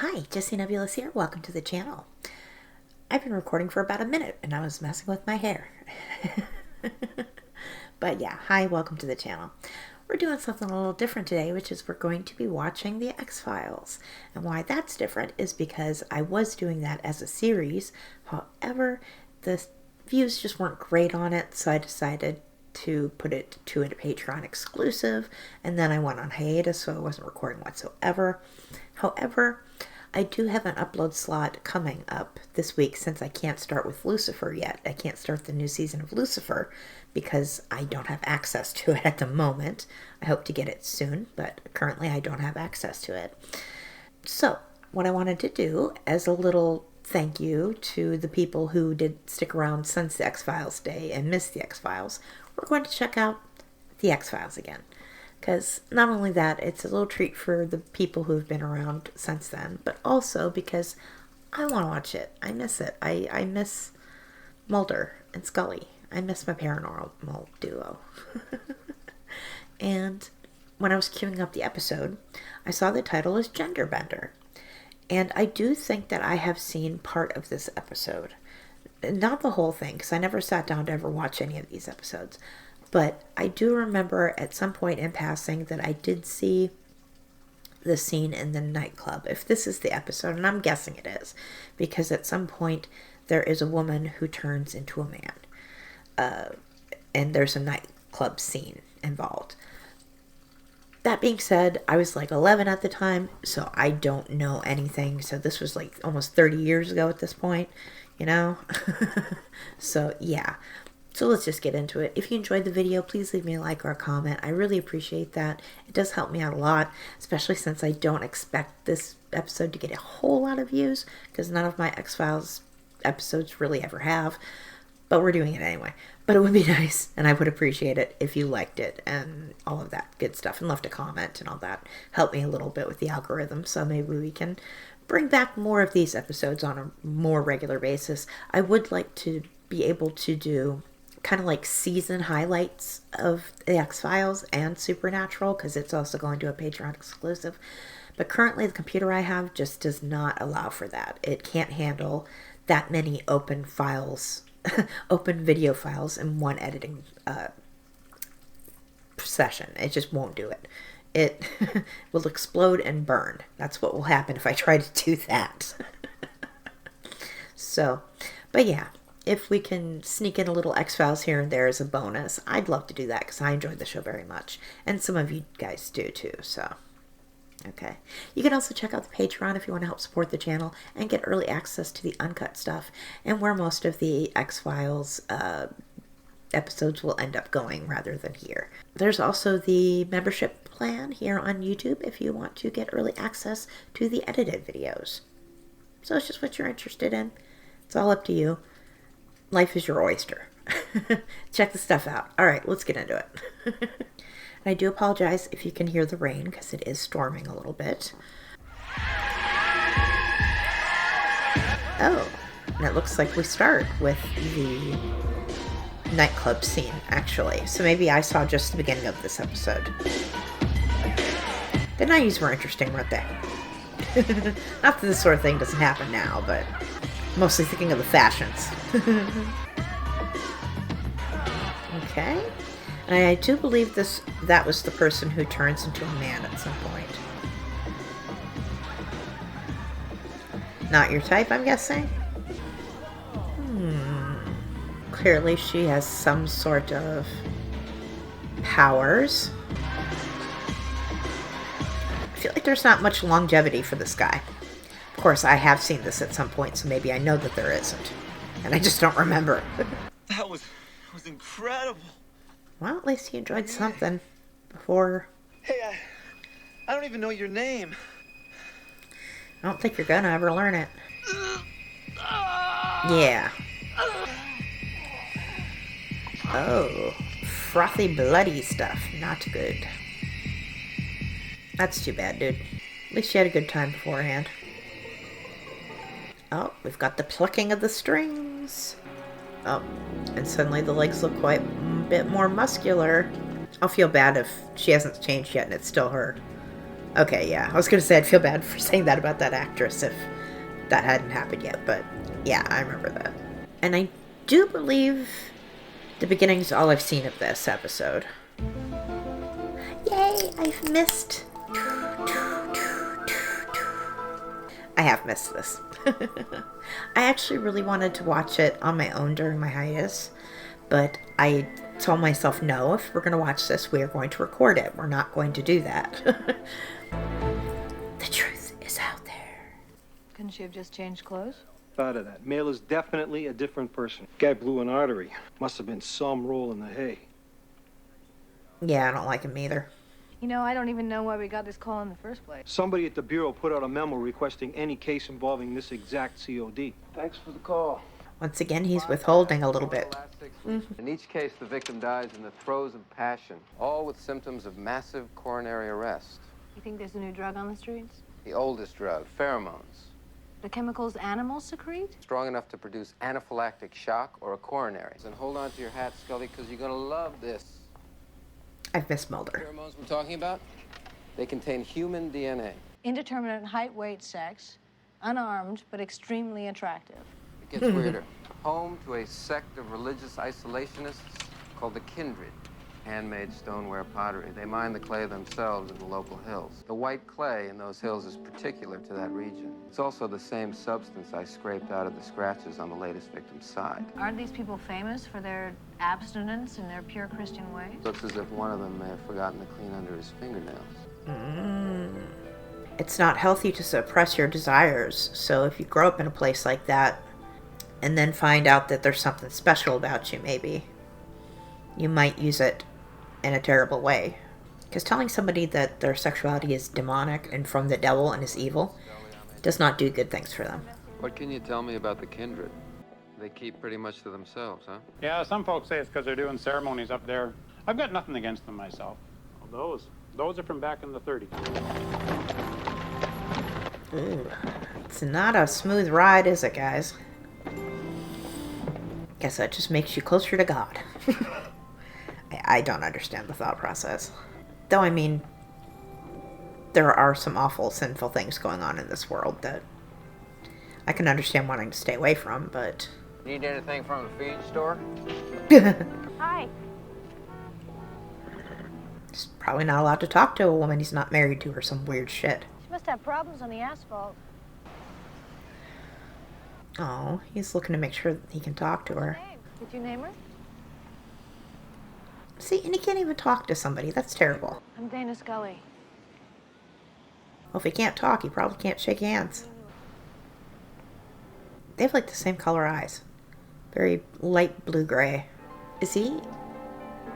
Hi, Jessie Nebulous here. Welcome to the channel. I've been recording for about a minute and I was messing with my hair. But yeah, hi, welcome to the channel. We're doing something a little different today, which is we're going to be watching The X-Files. And why that's different is because I was doing that as a series. However, the views just weren't great on it, so I decided to put it to a Patreon exclusive, and then I went on hiatus, so I wasn't recording whatsoever. However, I do have an upload slot coming up this week since I can't start with Lucifer yet. I can't start the new season of Lucifer because I don't have access to it at the moment. I hope to get it soon, but currently I don't have access to it. So, what I wanted to do as a little thank you to the people who did stick around since the X-Files day and missed the X-Files, we're going to check out the X-Files again. Because not only that, it's a little treat for the people who've been around since then, but also because I want to watch it. I miss it. I miss Mulder and Scully. I miss my paranormal duo. And when I was queuing up the episode, I saw the title is Gender Bender. And I do think that I have seen part of this episode. Not the whole thing, because I never sat down to ever watch any of these episodes. But I do remember at some point in passing that I did see the scene in the nightclub. If this is the episode, and I'm guessing it is, because at some point there is a woman who turns into a man. And there's a nightclub scene involved. That being said, I was like 11 at the time, so I don't know anything. So this was like almost 30 years ago at this point, you know? So yeah. So let's just get into it. If you enjoyed the video, please leave me a like or a comment. I really appreciate that. It does help me out a lot, especially since I don't expect this episode to get a whole lot of views, because none of my X-Files episodes really ever have. But we're doing it anyway. But it would be nice, and I would appreciate it if you liked it and all of that good stuff, and left a comment and all that. Help me a little bit with the algorithm, so maybe we can bring back more of these episodes on a more regular basis. I would like to be able to do kind of like season highlights of the X-Files and Supernatural, because it's also going to a Patreon exclusive. But currently the computer I have just does not allow for that. It can't handle that many open files, open video files in one editing session. It just won't do it. It will explode and burn. That's what will happen if I try to do that. So, but yeah. If we can sneak in a little X-Files here and there as a bonus, I'd love to do that because I enjoyed the show very much. And some of you guys do too, so. Okay. You can also check out the Patreon if you want to help support the channel and get early access to the uncut stuff and where most of the X-Files episodes will end up going rather than here. There's also the membership plan here on YouTube if you want to get early access to the edited videos. So it's just what you're interested in. It's all up to you. Life is your oyster. Check the stuff out. All right, let's get into it. And I do apologize if you can hear the rain because it is storming a little bit. Oh, and it looks like we start with the nightclub scene, actually. So maybe I saw just the beginning of this episode. The 90s were interesting, weren't they? Not that this sort of thing doesn't happen now, but mostly thinking of the fashions. Okay. And I do believe that was the person who turns into a man at some point. Not your type, I'm guessing? Clearly she has some sort of powers. I feel like there's not much longevity for this guy. Of course, I have seen this at some point, so maybe I know that there isn't. And I just don't remember. That was incredible. Well, at least you enjoyed something before. Hey, I don't even know your name. I don't think you're gonna ever learn it. Yeah. Oh, frothy, bloody stuff. Not good. That's too bad, dude. At least you had a good time beforehand. Oh, we've got the plucking of the strings. Oh, and suddenly the legs look quite a bit more muscular. I'll feel bad if she hasn't changed yet and it's still her. Okay, yeah. I was going to say I'd feel bad for saying that about that actress if that hadn't happened yet, but yeah, I remember that. And I do believe the beginning's all I've seen of this episode. Yay, I've missed. I have missed this. I actually really wanted to watch it on my own during my hiatus, but I told myself, no, if we're going to watch this, we are going to record it. We're not going to do that. The truth is out there. Couldn't she have just changed clothes? Thought of that. Male is definitely a different person. Guy blew an artery. Must have been some roll in the hay. Yeah, I don't like him either. You know, I don't even know why we got this call in the first place. Somebody at the Bureau put out a memo requesting any case involving this exact COD. Thanks for the call. Once again, he's withholding a little bit. In each case, the victim dies in the throes of passion, all with symptoms of massive coronary arrest. You think there's a new drug on the streets? The oldest drug, pheromones. The chemicals animals secrete? Strong enough to produce anaphylactic shock or a coronary. And hold on to your hat, Scully, because you're going to love this. I've missed Mulder. Pheromones we're talking about, they contain human DNA. Indeterminate height, weight, sex, unarmed, but extremely attractive. It gets weirder. Home to a sect of religious isolationists called the Kindred. Handmade stoneware pottery. They mine the clay themselves in the local hills. The white clay in those hills is particular to that region. It's also the same substance I scraped out of the scratches on the latest victim's side. Aren't these people famous for their abstinence and their pure Christian ways? Looks as if one of them may have forgotten to clean under his fingernails. It's not healthy to suppress your desires, so if you grow up in a place like that and then find out that there's something special about you, maybe, you might use it in a terrible way. Because telling somebody that their sexuality is demonic and from the devil and is evil does not do good things for them. What can you tell me about the Kindred? They keep pretty much to themselves, huh? Yeah, some folks say it's because they're doing ceremonies up there. I've got nothing against them myself. Well, those are from back in the 30s. Ooh, it's not a smooth ride, is it, guys? Guess that just makes you closer to God. I don't understand the thought process. Though, I mean, there are some awful, sinful things going on in this world that I can understand wanting to stay away from, but... Need anything from the feed store? Hi. He's probably not allowed to talk to a woman he's not married to or some weird shit. She must have problems on the asphalt. Oh, he's looking to make sure that he can talk to her. Did you name her? See, and he can't even talk to somebody. That's terrible. I'm Dana Scully. Well, if he can't talk, he probably can't shake hands. They have like the same color eyes. Very light blue-gray. Is he?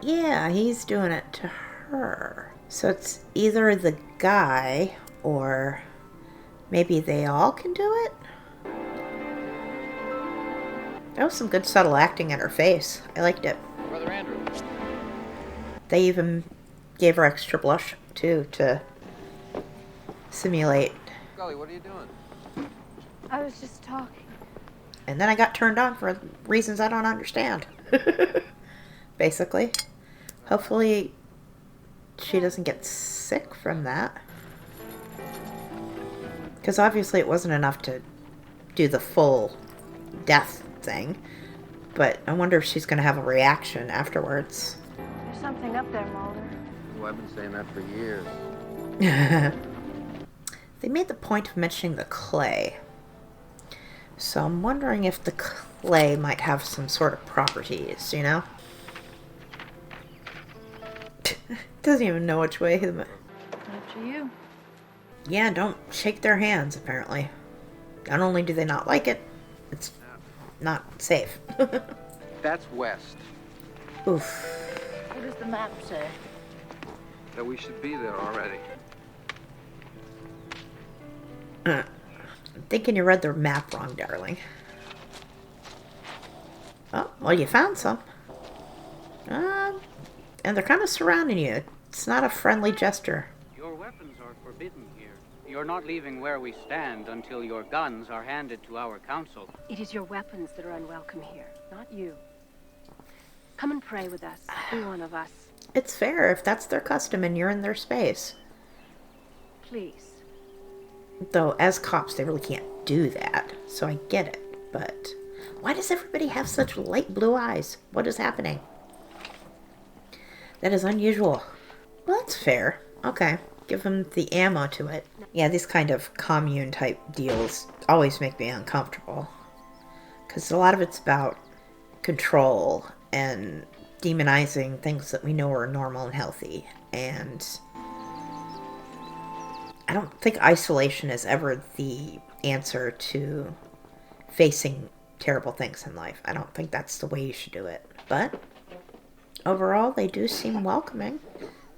Yeah, he's doing it to her. So it's either the guy or maybe they all can do it? That was some good subtle acting in her face. I liked it. Brother Andrew. They even gave her extra blush, too, to simulate. Scully, what are you doing? I was just talking. And then I got turned on for reasons I don't understand. Basically. Hopefully she doesn't get sick from that. Because obviously it wasn't enough to do the full death thing. But I wonder if she's going to have a reaction afterwards. There's something up there, Mulder. Oh, I've been saying that for years. They made the point of mentioning the clay. So I'm wondering if the clay might have some sort of properties, you know? Doesn't even know which way. After you. Yeah, don't shake their hands, apparently. Not only do they not like it, it's not safe. That's west. Oof. What does the map say? That we should be there already. I'm thinking you read the map wrong, darling. Oh, well, you found some. And they're kind of surrounding you. It's not a friendly gesture. Your weapons are forbidden here. You're not leaving where we stand until your guns are handed to our council. It is your weapons that are unwelcome here, not you. Come and pray with us, be one of us. It's fair if that's their custom and you're in their space. Please. Though, as cops, they really can't do that. So I get it. But why does everybody have such light blue eyes? What is happening? That is unusual. Well, that's fair. Okay. Give him the ammo to it. Yeah, these kind of commune type deals always make me uncomfortable. Because a lot of it's about control and demonizing things that we know are normal and healthy. And I don't think isolation is ever the answer to facing terrible things in life. I don't think that's the way you should do it. But overall, they do seem welcoming.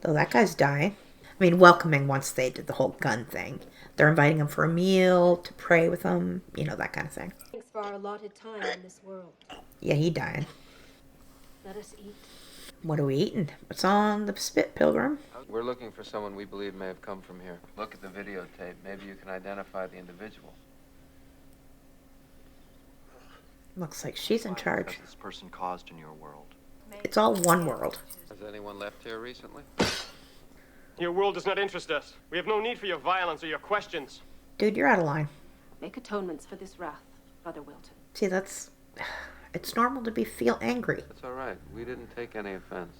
Though that guy's dying. I mean, welcoming once they did the whole gun thing. They're inviting him for a meal, to pray with him, you know, that kind of thing. Thanks for our allotted time in this world. Yeah, he died. Let us eat. What are we eating? What's on the spit, Pilgrim? We're looking for someone we believe may have come from here. Look at the videotape. Maybe you can identify the individual. Looks like she's in charge. What this person caused in your world? It's all one world. Has anyone left here recently? Your world does not interest us. We have no need for your violence or your questions. Dude, you're out of line. Make atonements for this wrath, Father Wilton. See, that's... It's normal to feel angry. That's all right. We didn't take any offense.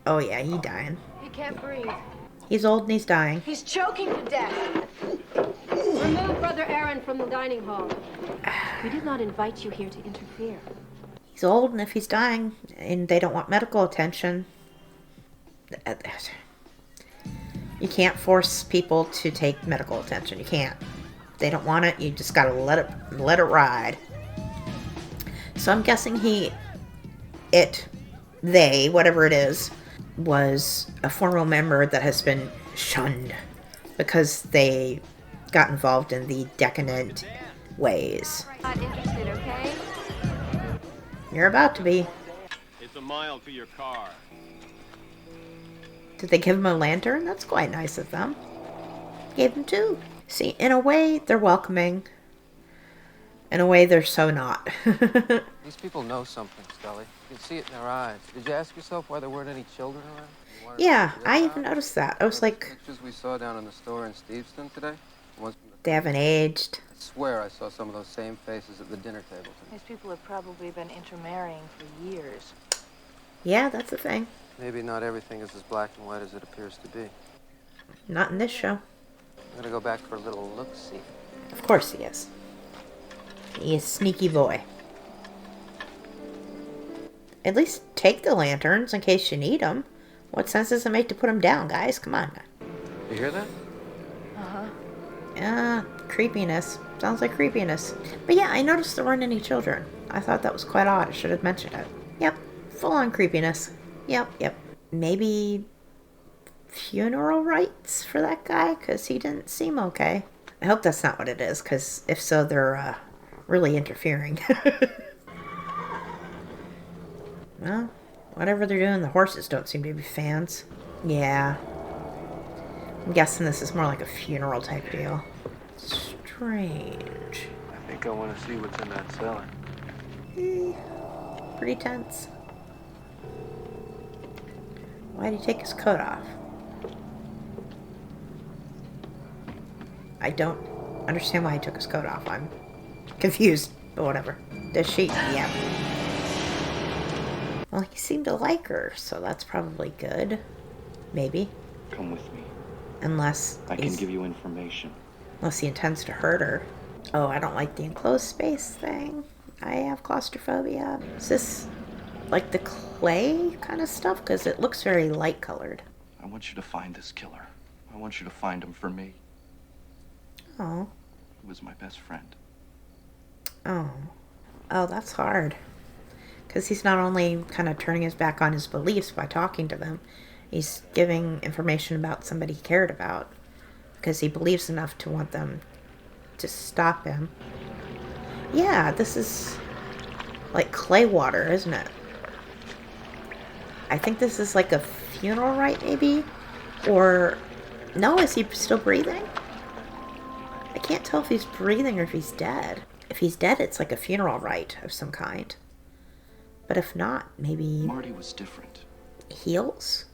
Oh yeah, he dying. He can't breathe. He's old and he's dying. He's choking to death. Remove Brother Aaron from the dining hall. We did not invite you here to interfere. He's old, and if he's dying and they don't want medical attention, you can't force people to take medical attention. You can't. If they don't want it, you just gotta let it ride. So I'm guessing they, whatever it is, was a former member that has been shunned because they got involved in the decadent ways. Not interested, okay? You're about to be. It's a mile to your car. Did they give him a lantern? That's quite nice of them. Gave him two. See, in a way, they're welcoming. In a way, they're so not. These people know something, Scully. You can see it in their eyes. Did you ask yourself why there weren't any children around? Yeah, I even noticed that. I was like... Pictures we saw down in the store in Steveston today? They haven't aged. I swear I saw some of those same faces at the dinner table tonight. These people have probably been intermarrying for years. Yeah, that's the thing. Maybe not everything is as black and white as it appears to be. Not in this show. I'm gonna go back for a little look-see. Of course he is. He is a sneaky boy. At least take the lanterns in case you need them. What sense does it make to put them down, guys? Come on. You hear that? Creepiness. Sounds like creepiness. But yeah, I noticed there weren't any children. I thought that was quite odd. I should have mentioned it. Yep. Full-on creepiness. Yep. Maybe funeral rites for that guy? Because he didn't seem okay. I hope that's not what it is, because if so, they're really interfering. Well, whatever they're doing, the horses don't seem to be fans. Yeah. I'm guessing this is more like a funeral type deal. Strange. I think I want to see what's in that cellar. Pretty tense. Why did he take his coat off? I don't understand why he took his coat off. I'm confused, but whatever. Does she? Yeah. Well, he seemed to like her, so that's probably good. Maybe. Come with me. Unless I can give you information. Unless he intends to hurt her. Oh, I don't like the enclosed space thing. I have claustrophobia. Is this like the clay kind of stuff? Because it looks very light colored. I want you to find this killer. I want you to find him for me. Oh. He was my best friend. Oh, that's hard. Because he's not only kind of turning his back on his beliefs by talking to them, he's giving information about somebody he cared about. Because he believes enough to want them to stop him. Yeah, this is like clay water, isn't it? I think this is like a funeral rite, maybe? Or, no, is he still breathing? I can't tell if he's breathing or if he's dead. If he's dead, it's like a funeral rite of some kind. But if not, maybe... Marty was different. Heals?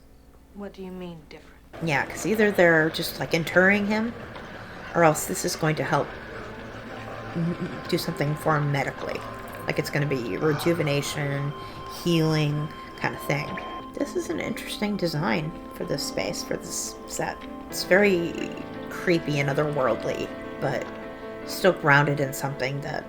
What do you mean, different? Yeah, because either they're just like interring him, or else this is going to help do something for him medically. Like it's going to be rejuvenation, healing kind of thing. This is an interesting design for this space, for this set. It's very creepy and otherworldly, but still grounded in something that,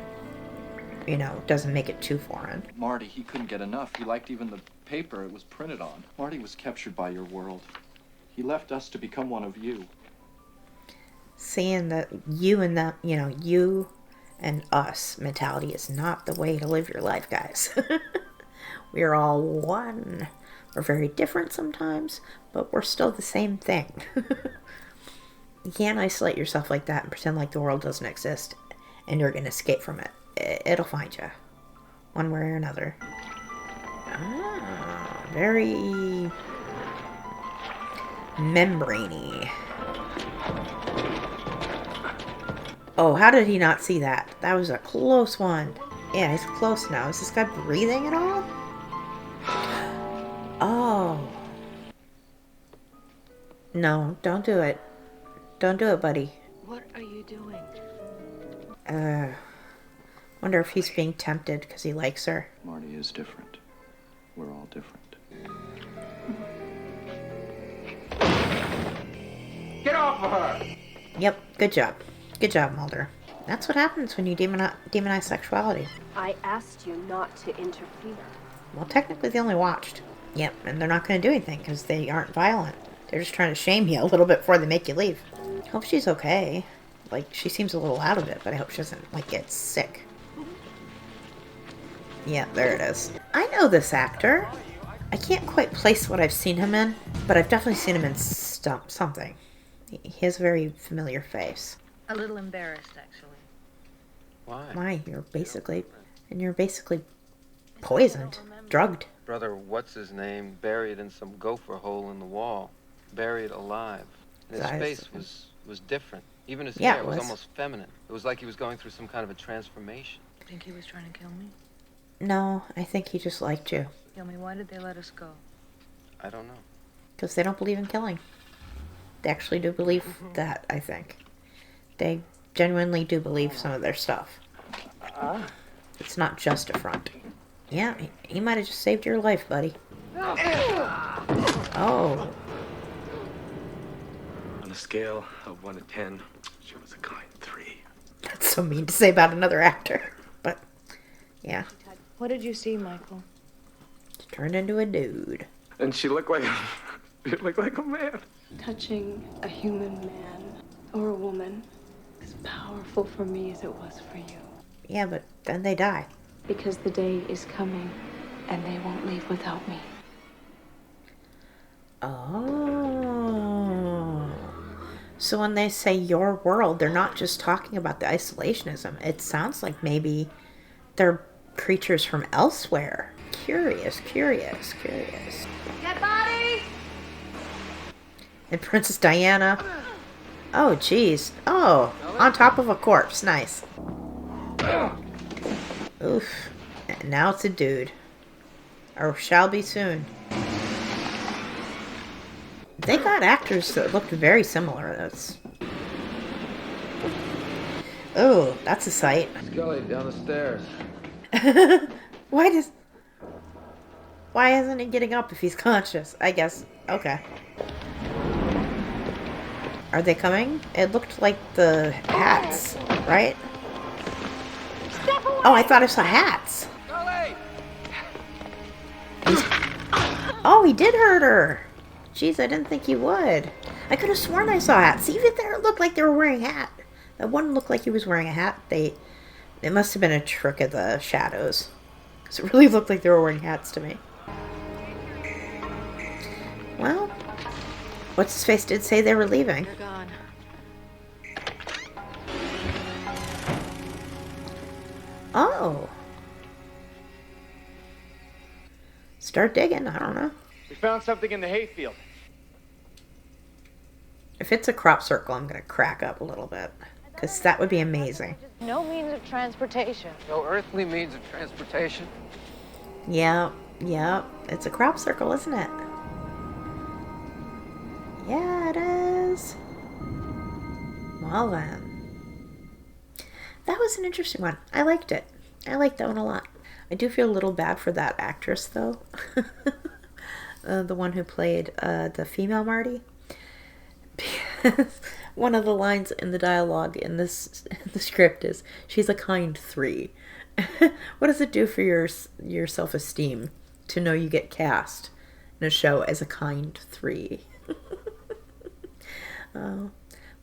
you know, doesn't make it too foreign. Marty, he couldn't get enough. He liked even the paper it was printed on. Marty was captured by your world. He left us to become one of you. Seeing that you and that, you know, you and us mentality is not the way to live your life, guys. We are all one. We're very different sometimes, but we're still the same thing. You can't isolate yourself like that and pretend like the world doesn't exist and you're going to escape from it. It'll find you, one way or another. Ah, very membrane-y. Oh, how did he not see that? That was a close one. Yeah, he's close now. Is this guy breathing at all? Oh. No, don't do it. Don't do it, buddy. What are you doing? Wonder if he's being tempted because he likes her. Marty is different. We're all different. Get off of her! Yep, good job. Good job, Mulder. That's what happens when you demonize sexuality. I asked you not to interfere. Well, technically they only watched. Yep, and they're not going to do anything because they aren't violent. They're just trying to shame you a little bit before they make you leave. Hope she's okay. Like, she seems a little out of it, but I hope she doesn't, like, get sick. Yeah, there it is. I know this actor. I can't quite place what I've seen him in, but I've definitely seen him in something. He has a very familiar face. A little embarrassed, actually. Why? Why? You're basically poisoned, drugged. Brother, what's his name, buried in some gopher hole in the wall. Buried alive. And his face was different. Even his hair was almost feminine. It was like he was going through some kind of a transformation. You think he was trying to kill me? No, I think he just liked you. Tell me, why did they let us go? I don't know. Because they don't believe in killing. They actually do believe that, I think. They genuinely do believe some of their stuff. It's not just a front. Yeah, he might have just saved your life, buddy. Oh. On a scale of 1 to 10, she was a kind 3. That's so mean to say about another actor. But, yeah. What did you see, Michael? She turned into a dude. And she looked like a man. Touching a human man or a woman as powerful for me as it was for you. Yeah, but then they die. Because the day is coming and they won't leave without me. Oh. So when they say your world, they're not just talking about the isolationism. It sounds like maybe they're creatures from elsewhere. Curious. Dead body! And Princess Diana. Oh, jeez. Oh, on top of a corpse. Nice. Oof. And now it's a dude. Or shall be soon. They got actors that looked very similar. That's a sight. Scully, down the stairs. Why isn't he getting up if he's conscious? I guess. Okay. Are they coming? It looked like the hats, right? Oh, I thought I saw hats. Oh, he did hurt her. Jeez, I didn't think he would. I could have sworn I saw hats. Even there, it looked like they were wearing a hat. That one looked like he was wearing a hat. It must have been a trick of the shadows. Because it really looked like they were wearing hats to me. Well, what's his face did say they were leaving. They're gone. Oh. Start digging, I don't know. We found something in the hayfield. If it's a crop circle, I'm going to crack up a little bit. Because that would be amazing. No means of transportation. No earthly means of transportation. Yeah. It's a crop circle, isn't it? Yeah, it is. Well then. That was an interesting one. I liked it. I liked that one a lot. I do feel a little bad for that actress, though. The one who played the female Marty. Because one of the lines in the dialogue in the script is, she's a kind 3. What does it do for your self-esteem to know you get cast in a show as a kind 3?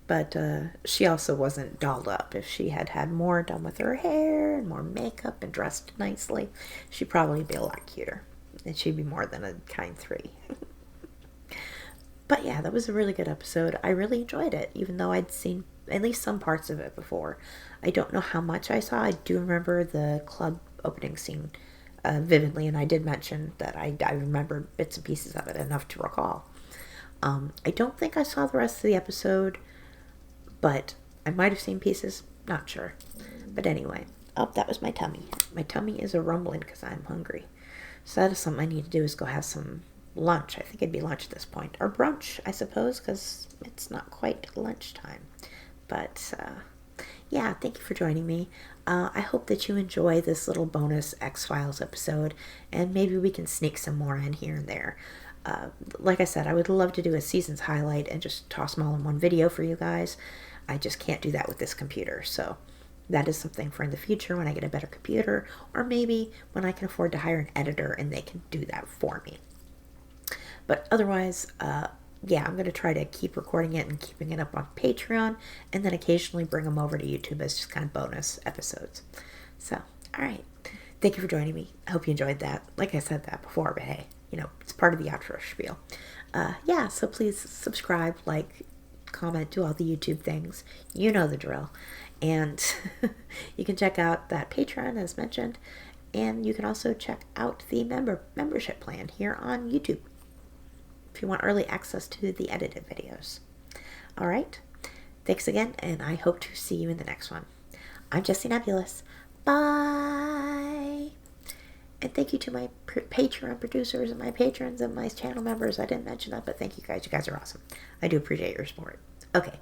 But she also wasn't dolled up. If she had had more done with her hair and more makeup and dressed nicely, she'd probably be a lot cuter. And she'd be more than a kind 3. But yeah, that was a really good episode. I really enjoyed it, even though I'd seen at least some parts of it before. I don't know how much I saw. I do remember the club opening scene vividly, and I did mention that I remembered bits and pieces of it, enough to recall. I don't think I saw the rest of the episode, but I might have seen pieces. Not sure. But anyway, that was my tummy. My tummy is a rumbling because I'm hungry. So that is something I need to do, is go have some lunch. I think it'd be lunch at this point. Or brunch, I suppose, because it's not quite lunchtime. But, yeah, thank you for joining me. I hope that you enjoy this little bonus X-Files episode, and maybe we can sneak some more in here and there. Like I said, I would love to do a season's highlight and just toss them all in one video for you guys. I just can't do that with this computer, so that is something for in the future when I get a better computer, or maybe when I can afford to hire an editor and they can do that for me. But otherwise, yeah, I'm going to try to keep recording it and keeping it up on Patreon, and then occasionally bring them over to YouTube as just kind of bonus episodes. So, alright. Thank you for joining me. I hope you enjoyed that. Like I said that before, but hey, you know, it's part of the outro spiel. Yeah, so please subscribe, like, comment, do all the YouTube things. You know the drill. And you can check out that Patreon, as mentioned, and you can also check out the membership plan here on YouTube if you want early access to the edited videos. Alright, thanks again, and I hope to see you in the next one. I'm Jessie Nebulous. Bye! And thank you to my Patreon producers and my patrons and my channel members. I didn't mention that, but thank you guys. You guys are awesome. I do appreciate your support. Okay,